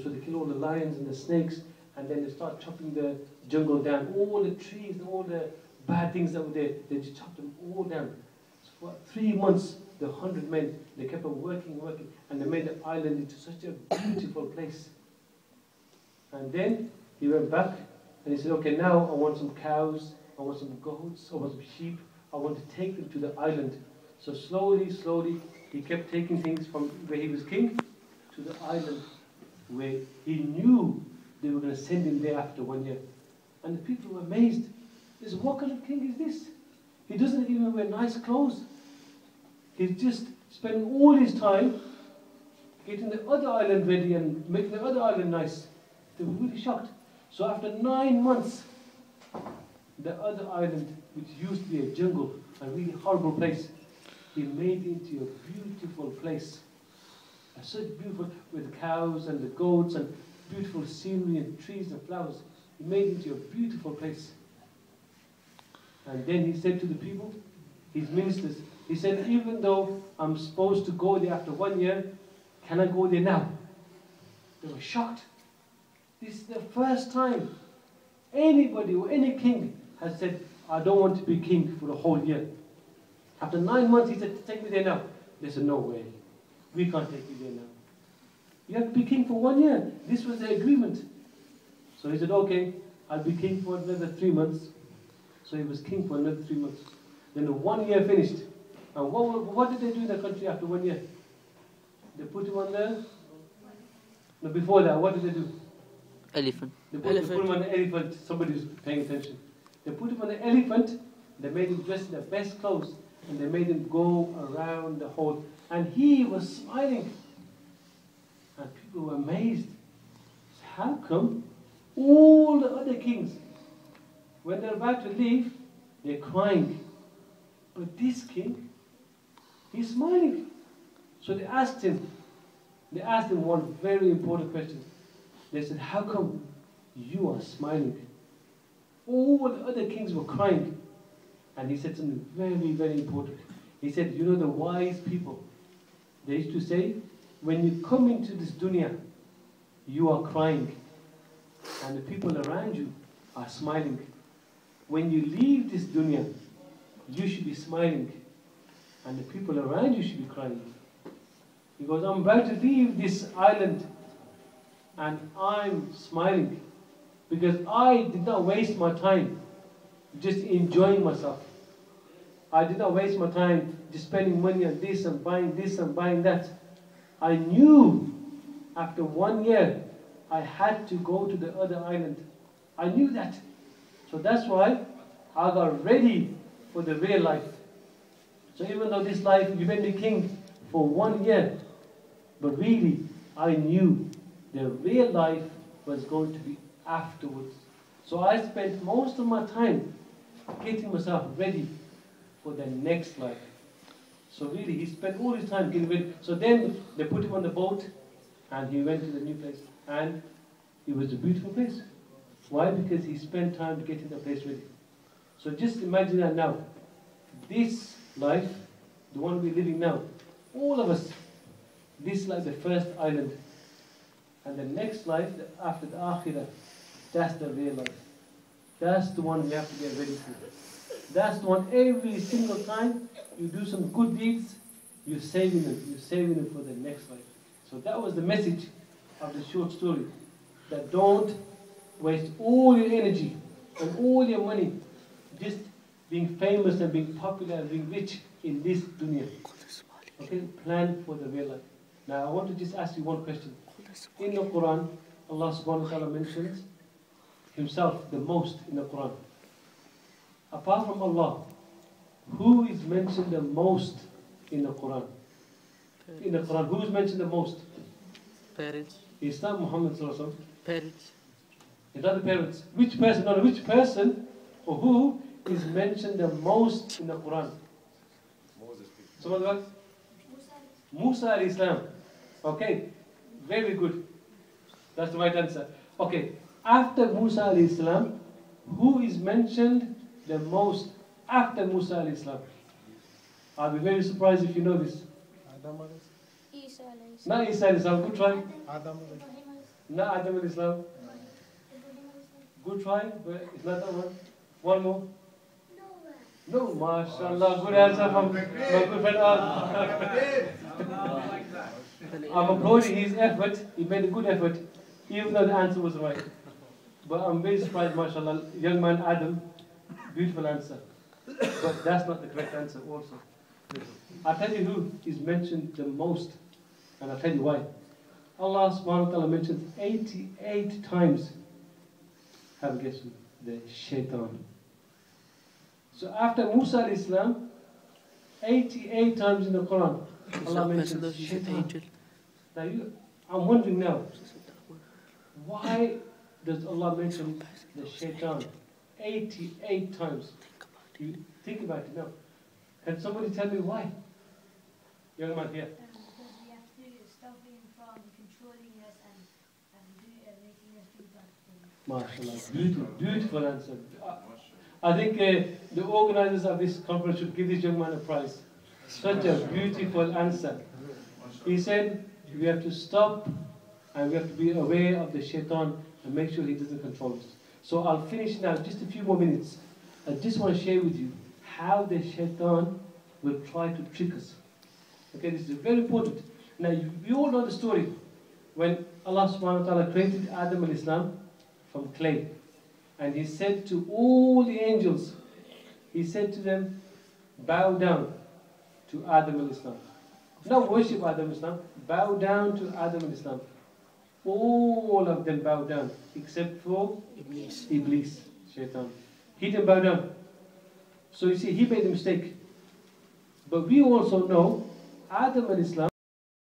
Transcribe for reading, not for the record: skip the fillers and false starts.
So they kill all the lions and the snakes, and then they start chopping the jungle down. All the trees, all the bad things that were there, they just chopped them all down. So for 3 months, the 100 men, they kept on working, and they made the island into such a beautiful place. And then he went back, and he said, okay, now I want some cows, I want some goats, I want some sheep, I want to take them to the island. So slowly, he kept taking things from where he was king to the island where he knew they were going to send him there after 1 year. And the people were amazed. They said, what kind of king is this? He doesn't even wear nice clothes. He's just spending all his time getting the other island ready and making the other island nice. They were really shocked. So after 9 months, the other island, which used to be a jungle, a really horrible place, he made it into a beautiful place. Such beautiful, with cows and the goats and beautiful scenery and trees and flowers. He made it into a beautiful place. And then he said to the people, his ministers, he said, even though I'm supposed to go there after 1 year, can I go there now? They were shocked. This is the first time anybody or any king has said, I don't want to be king for the whole year. After 9 months, he said, take me there now. They said, no way. We can't take you there now. You have to be king for 1 year. This was the agreement. So he said, okay, I'll be king for another 3 months. So he was king for another 3 months. Then the 1 year finished. And what did they do in the country after 1 year? They put him on the... No, before that, what did they do? Elephant. They put him on the elephant. Somebody's paying attention. They put him on the elephant. They made him dress in the best clothes. And they made him go around the whole... And he was smiling. And people were amazed. How come all the other kings, when they're about to leave, they're crying? But this king, he's smiling. So they asked him one very important question. They said, how come you are smiling? All the other kings were crying. And he said something very, very important. He said, you know, the wise people, they used to say, when you come into this dunya, you are crying. And the people around you are smiling. When you leave this dunya, you should be smiling. And the people around you should be crying. He goes, I'm about to leave this island. And I'm smiling. Because I did not waste my time just enjoying myself. I did not waste my time just spending money on this and buying that. I knew after 1 year I had to go to the other island. I knew that. So that's why I got ready for the real life. So even though this life, you've been the king for 1 year, but really I knew the real life was going to be afterwards. So I spent most of my time getting myself ready for the next life. So really, he spent all his time getting ready. So then they put him on the boat, and he went to the new place. And it was a beautiful place. Why? Because he spent time to get in the place ready. So just imagine that now. This life, the one we're living now, all of us, this is like the first island. And the next life, after the akhirah, that's the real life. That's the one we have to get ready for. That's the one every single time you do some good deeds, you're saving them. You're saving them for the next life. So that was the message of the short story. That don't waste all your energy and all your money just being famous and being popular and being rich in this dunya. Okay? Plan for the real life. Now I want to just ask you one question. In the Quran, Allah subhanahu wa ta'ala mentions Himself the most in the Quran. Apart from Allah, who is mentioned the most in the Quran? In the Quran, who is mentioned the most? Parents. It's not Muhammad sallallahu alaihi wasallam. Parents. It's not the parents. Which person, not which person or who is mentioned the most in the Quran? Moses. Someone else? Musa alayhi salam. Okay, very good. That's the right answer. Okay, after Musa alayhi salam, who is mentioned the most after Musa alayhi salam? I'll be very surprised if you know this. Isa alayhi salam. Not Isa alayhi salam, good try. Adam. Not Adam al-Islam. Good try, but it's not that one. One more. No, mashallah, good answer from my good friend Al. I'm applauding his effort. He made a good effort, even though the answer was right. But I'm very surprised, mashallah, young man Adam, beautiful answer. But that's not the correct answer also. I'll tell you who is mentioned the most, and I'll tell you why. Allah subhanahu wa ta'ala mentions 88 times, have a guess who? The shaitan. So after Musa alayhi salam, 88 times in the Quran, Allah mentions shaitan. Now I'm wondering now, why does Allah mention the shaitan 88 times? You think about it now. Can somebody tell me why? Young man here. Because we have to stop him from controlling us and making us do bad things. MashaAllah, beautiful, beautiful answer. I think the organizers of this conference should give this young man a prize. Such a beautiful answer. He said we have to stop and we have to be aware of the shaitan and make sure he doesn't control us. So I'll finish now, just a few more minutes. I just want to share with you how the shaitan will try to trick us. Okay, this is very important. Now, we all know the story when Allah subhanahu wa ta'ala created Adam al-Islam from clay. And he said to all the angels, he said to them, bow down to Adam al-Islam. Not worship Adam al-Islam, bow down to Adam al-Islam. All of them bow down, except for Iblis, shaitan. He didn't bow down. So you see, he made a mistake. But we also know Adam al-Islam